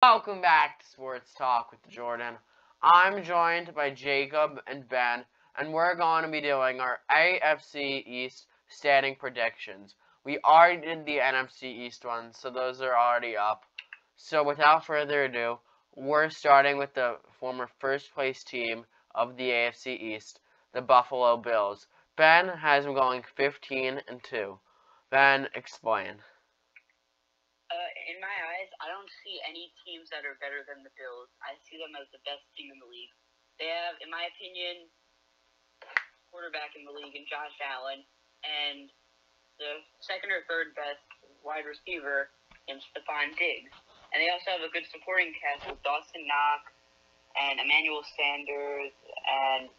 Welcome back to Sports Talk with Jordan. I'm joined by Jacob and Ben, and we're going to be doing our AFC East standing predictions. We already did the NFC East ones, so those are already up. So without further ado, we're starting with the former first place team of the AFC East, the Buffalo Bills. Ben has them going 15-2. Ben, explain. In my eyes, I don't see any teams that are better than the Bills. I see them as the best team in the league. They have, in my opinion, quarterback in the league in Josh Allen, and the second or third best wide receiver in Stephon Diggs. And they also have a good supporting cast with Dawson Knox and Emmanuel Sanders and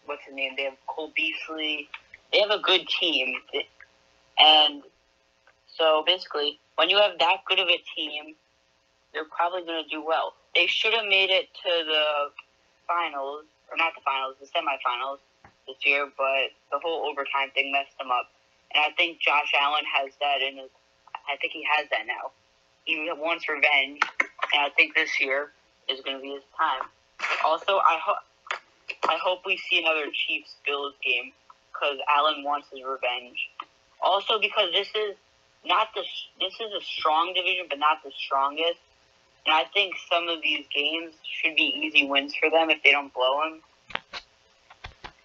what's his name? They have Cole Beasley. They have a good team, and so basically, when you have that good of a team, they're probably going to do well. They should have made it to the finals, or not the finals, the semifinals this year, but the whole overtime thing messed them up. And I think Josh Allen has that in his. I think he has that now. He wants revenge, and I think this year is going to be his time. Also, I hope we see another Chiefs-Bills game because Allen wants his revenge. Also, because this is a strong division, but not the strongest. And I think some of these games should be easy wins for them if they don't blow them.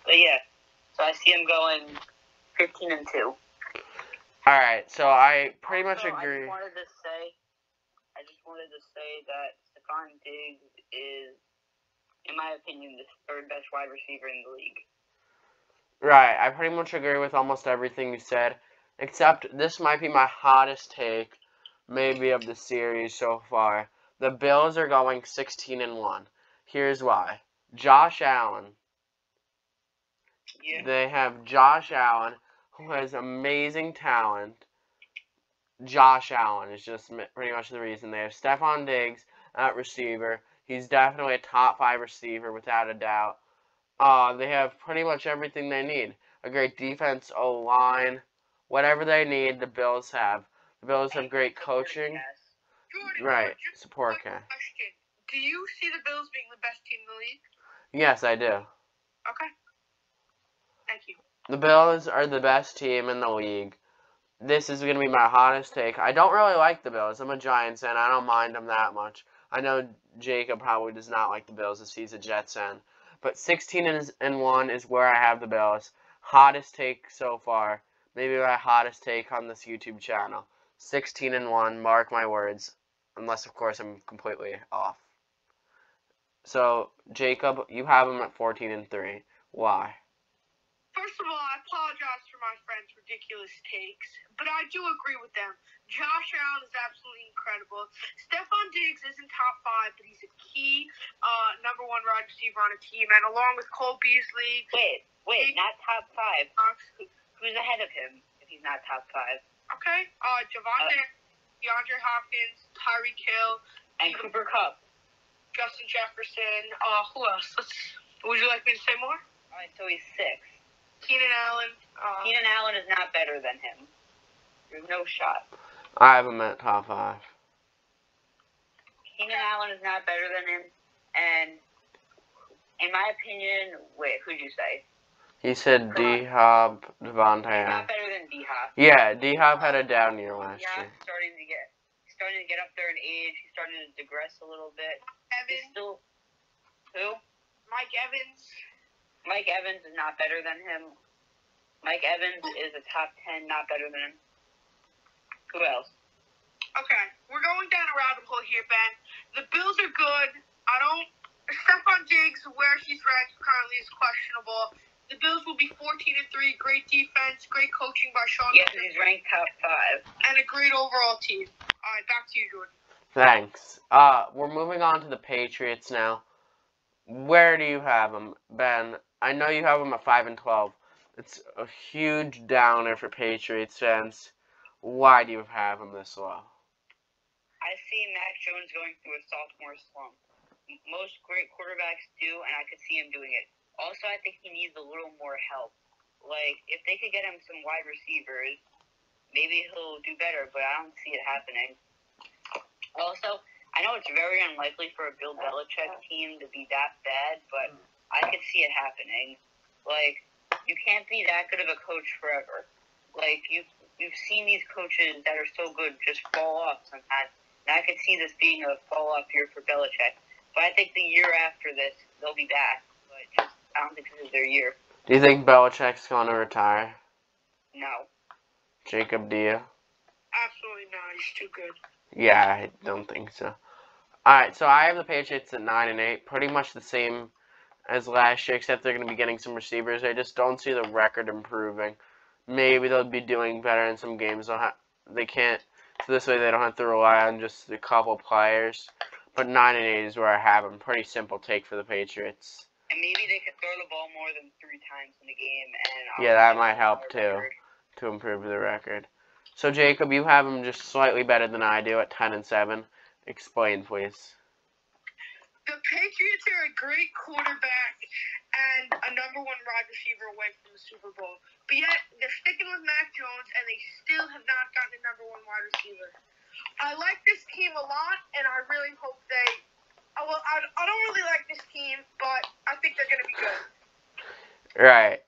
But yeah, so I see them going 15-2. All right, so I pretty much agree. I just wanted to say that Stephon Diggs is, in my opinion, the third best wide receiver in the league. Right, I pretty much agree with almost everything you said. Except this might be my hottest take, maybe of the series so far. The Bills are going 16-1. Here's why. Josh Allen. Yeah. They have Josh Allen, who has amazing talent. Josh Allen is just pretty much the reason. They have Stephon Diggs at receiver. He's definitely a top 5 receiver without a doubt. They have pretty much everything they need. A great defense, O-line. Whatever they need, the Bills have. The Bills have great coaching. Jordan, Right, just support quick cast. question. Do you see the Bills being the best team in the league? Yes, I do. Okay. Thank you. The Bills are the best team in the league. This is going to be my hottest take. I don't really like the Bills. I'm a Giants fan. I don't mind them that much. I know Jacob probably does not like the Bills as he's a Jets fan. But 16-1 is where I have the Bills. Hottest take so far. Maybe my hottest take on this YouTube channel. 16-1, mark my words. Unless, of course, I'm completely off. So, Jacob, you have them at 14-3. Why? First of all, I apologize for my friend's ridiculous takes, but I do agree with them. Josh Allen is absolutely incredible. Stephon Diggs isn't top 5, but he's a key number 1 wide receiver on a team, and along with Cole Beasley. Wait, not top 5. Who's ahead of him if he's not top 5? Okay, Javonte, DeAndre Hopkins, Tyreek Hill, and Cooper Kupp, Justin Jefferson. Who else? Would you like me to say more? All right, so he's 6. Keenan Allen. Keenan Allen is not better than him. There's no shot. I have him at top 5. Keenan Allen is not better than him, and in my opinion, wait, who'd you say? He said D-Hop, Devontae. He's not better than D-Hop. Yeah, D-Hop had a down year last year. He's starting to get up there in age. He's starting to digress a little bit. Evans. Who? Mike Evans. Mike Evans is not better than him. Mike Evans is a top 10, not better than him. Who else? Okay, we're going down a rabbit hole here, Ben. The Bills are good. Stephon Diggs, where he's ranked currently, is questionable. The Bills will be 14-3. Great defense, great coaching by Sean. Yes, he's ranked top 5. And a great overall team. All right, back to you, Jordan. Thanks. We're moving on to the Patriots now. Where do you have them, Ben? I know you have them at 5-12. It's a huge downer for Patriots fans. Why do you have them this low? I see Mac Jones going through a sophomore slump. Most great quarterbacks do, and I could see him doing it. Also, I think he needs a little more help. Like, if they could get him some wide receivers, maybe he'll do better, but I don't see it happening. Also, I know it's very unlikely for a Bill Belichick team to be that bad, but I could see it happening. Like, you can't be that good of a coach forever. Like, you've seen these coaches that are so good just fall off sometimes. And I could see this being a fall-off year for Belichick. But I think the year after this, they'll be back. But I don't think this is their year. Do you think Belichick's going to retire? No. Jacob, do you? Absolutely not. He's too good. Yeah, I don't think so. Alright, so I have the Patriots at 9-8. Pretty much the same as last year, except they're going to be getting some receivers. I just don't see the record improving. Maybe they'll be doing better in some games. They can't. So this way they don't have to rely on just a couple players. But 9-8 is where I have them. Pretty simple take for the Patriots. And maybe they could throw the ball more than 3 times in the game. And yeah, that might help too, to improve the record. So Jacob, you have them just slightly better than I do at 10-7. Explain, please. The Patriots are a great quarterback and a #1 wide receiver away from the Super Bowl. But yet, they're sticking with Mac Jones, and they still have not gotten a #1 wide receiver. I like this team a lot, and I really hope they... Well, I don't really like this team, but I think they're going to be good. Right.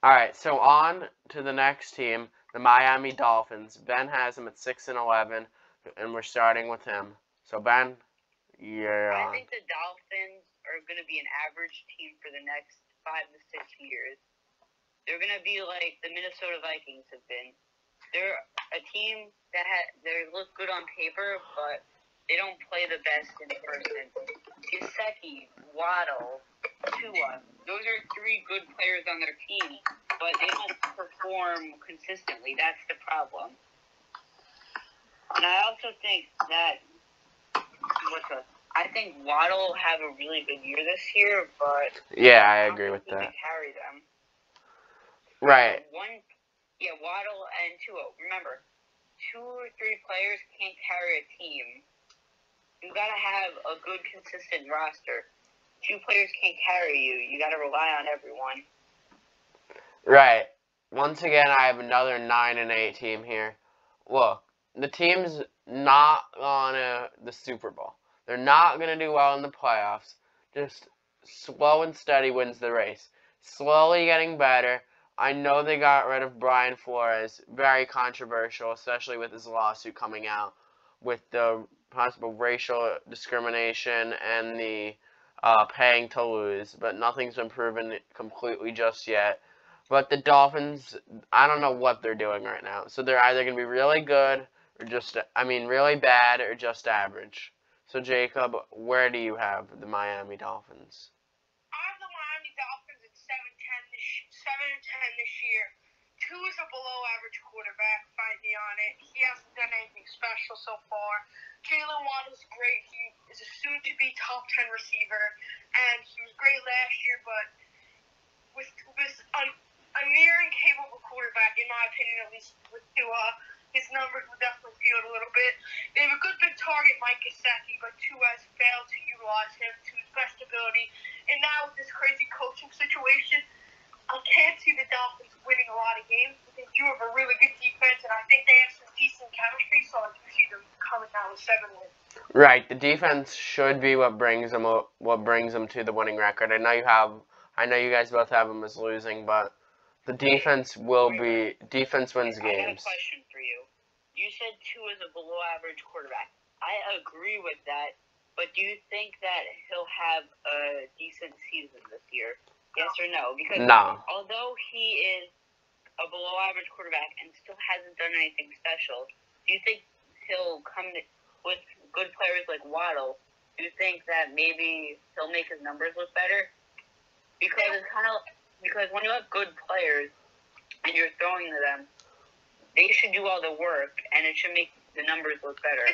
Alright, so on to the next team, the Miami Dolphins. Ben has them at 6-11, and we're starting with him. So, Ben... I think the Dolphins are going to be an average team for the next 5 to 6 years. They're going to be like the Minnesota Vikings have been. They're a team that they look good on paper, but they don't play the best in person. Gesicki, Waddle, Tua, those are 3 good players on their team, but they don't perform consistently. That's the problem. And I also think that I think Waddle will have a really good year this year, but yeah, I agree with that. Carry them. Right. Waddle and Tua. Remember, 2 or 3 players can't carry a team. You gotta have a good, consistent roster. 2 players can't carry you. You gotta rely on everyone. Right. Once again, I have another 9-8 team here. Look, the team's not on the Super Bowl. They're not going to do well in the playoffs. Just slow and steady wins the race. Slowly getting better. I know they got rid of Brian Flores. Very controversial, especially with his lawsuit coming out with the possible racial discrimination and the paying to lose. But nothing's been proven completely just yet. But the Dolphins, I don't know what they're doing right now. So they're either going to be really good or really bad or just average. So, Jacob, where do you have the Miami Dolphins? I have the Miami Dolphins at 7-10 this year. Tua is a below-average quarterback. Fight me on it. He hasn't done anything special so far. Jalen Waddle's great. He is a soon-to-be top 10 receiver, and he was great last year, but with a near-incapable quarterback, in my opinion, at least with Tua, his numbers will definitely feel it a little bit. They have a good big target, Mike Gesicki, but Tua has failed to utilize him to his best ability. And now with this crazy coaching situation, I can't see the Dolphins winning a lot of games. I think you have a really good defense, and I think they have some decent chemistry, so I do see them coming out with 7 wins. Right, the defense should be what brings them to the winning record. I know you guys both have them as losing, but the defense defense wins games. I got a question for you. You said Tua is a below-average quarterback. I agree with that, but do you think that he'll have a decent season this year? Yes or no? Because although he is a below-average quarterback and still hasn't done anything special, do you think he'll come with good players like Waddle? Do you think that maybe he'll make his numbers look better? Because it's because when you have good players and you're throwing to them, they should do all the work, and it should make the numbers look better.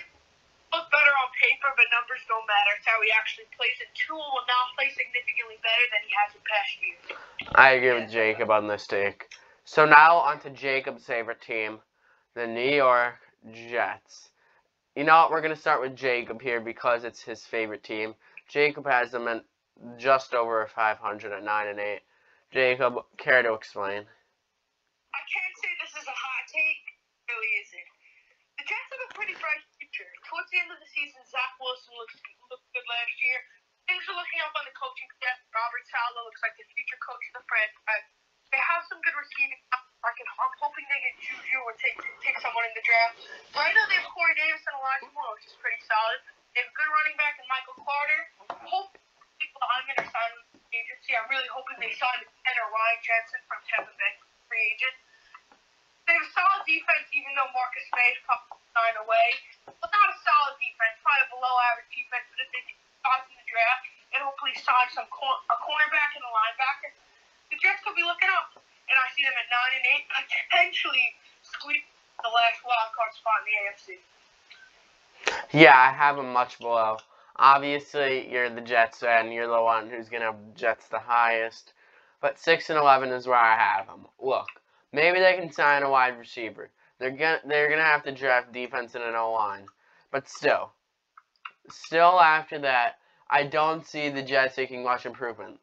Look better on paper, but numbers don't matter. It's how he actually plays. And Tua will now play significantly better than he has in past years. I agree with Jacob on this take. So now on to Jacob's favorite team, the New York Jets. You know what? We're going to start with Jacob here because it's his favorite team. Jacob has them at just over 500 at 9-8. Jacob, care to explain? I can't say this is a hot take. It really isn't. The Jets have a pretty bright future. towards the end of the season, Zach Wilson looked good last year. Things are looking up on the coaching staff. Robert Saleh looks like the future coach of the franchise. They have some good receiving. I'm hoping they get Juju or take someone in the draft. Right now they have Corey Davis and Elijah Moore, which is pretty solid. They have a good running back in Michael Carter. I'm going to sign with the agency. I'm really hoping they sign Tanner Ryan Jensen from Tampa Bay, free agent. They have a solid defense, even though Marcus May is probably signed away. But not a solid defense, probably a below-average defense. But if they start in the draft and hopefully sign a cornerback and a linebacker, the Jets could be looking up. And I see them at 9-8, potentially squeeze the last wild card spot in the AFC. Yeah, I have them much below. Obviously, you're the Jets fan. You're the one who's going to have Jets the highest. But 6-11 is where I have them. Look, maybe they can sign a wide receiver. They're gonna have to draft defense and an O-line. But still after that, I don't see the Jets making much improvement.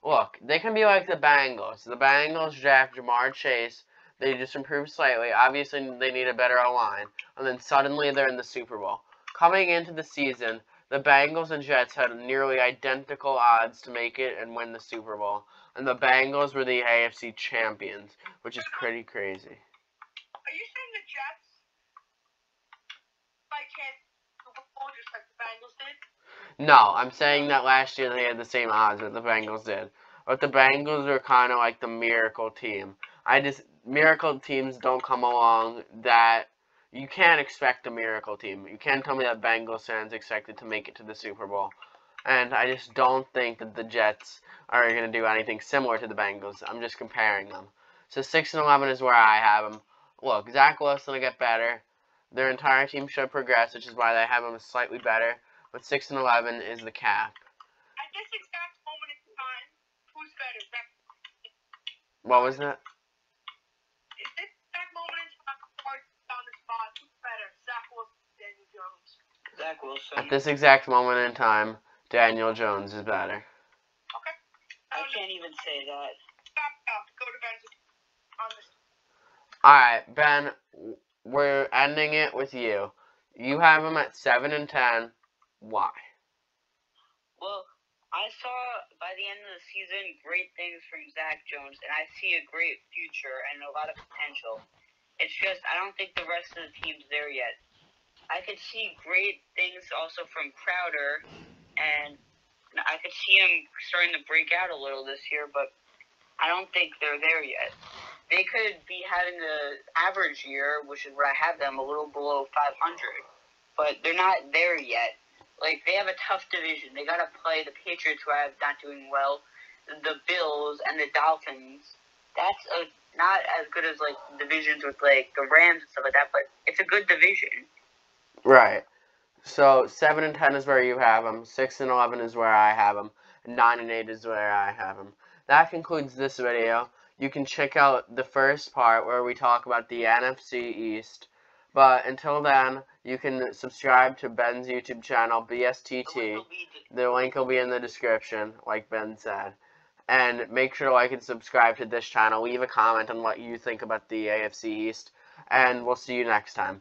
Look, they can be like the Bengals. The Bengals draft Jamar Chase. They just improve slightly. Obviously, they need a better O-line. And then suddenly they're in the Super Bowl. Coming into the season, the Bengals and Jets had nearly identical odds to make it and win the Super Bowl. And the Bengals were the AFC champions, which is pretty crazy. Are you saying the Jets can't Super Bowl just like the Bengals did? No, I'm saying that last year they had the same odds that the Bengals did. But the Bengals were kind of like the miracle team. Miracle teams don't come along that... You can't expect a miracle team. You can't tell me that Bengals fans expected to make it to the Super Bowl. And I just don't think that the Jets are going to do anything similar to the Bengals. I'm just comparing them. So 6-11 is where I have them. Look, Zach Wilson will get better. Their entire team should progress, which is why they have them slightly better. But 6-11 is the cap. At this exact moment in time, who's better? What was that? Is this exact moment in time on the spot? Who's better? Zach Wilson, Daniel Jones. Zach Wilson. At this exact moment in time, Daniel Jones is better. Okay. I can't even say that. Go to Ben's on this. Alright, Ben, we're ending it with you. You have them at 7-10. Why? Well, I saw by the end of the season great things from Zach Jones, and I see a great future and a lot of potential. It's just I don't think the rest of the team's there yet. I could see great things also from Crowder, and I could see him starting to break out a little this year, but I don't think they're there yet. They could be having an average year, which is where I have them, a little below 500, but they're not there yet. Like, they have a tough division. They got to play the Patriots, who are not doing well, the Bills, and the Dolphins. That's not as good as, like, divisions with, like, the Rams and stuff like that, but it's a good division. Right. So 7-10 is where you have them. 6-11 is where I have them. 9-8 is where I have them. That concludes this video. You can check out the first part where we talk about the NFC East. But until then, you can subscribe to Ben's YouTube channel, BSTT. The link will be in the description, like Ben said. And make sure to like and subscribe to this channel. Leave a comment on what you think about the AFC East. And we'll see you next time.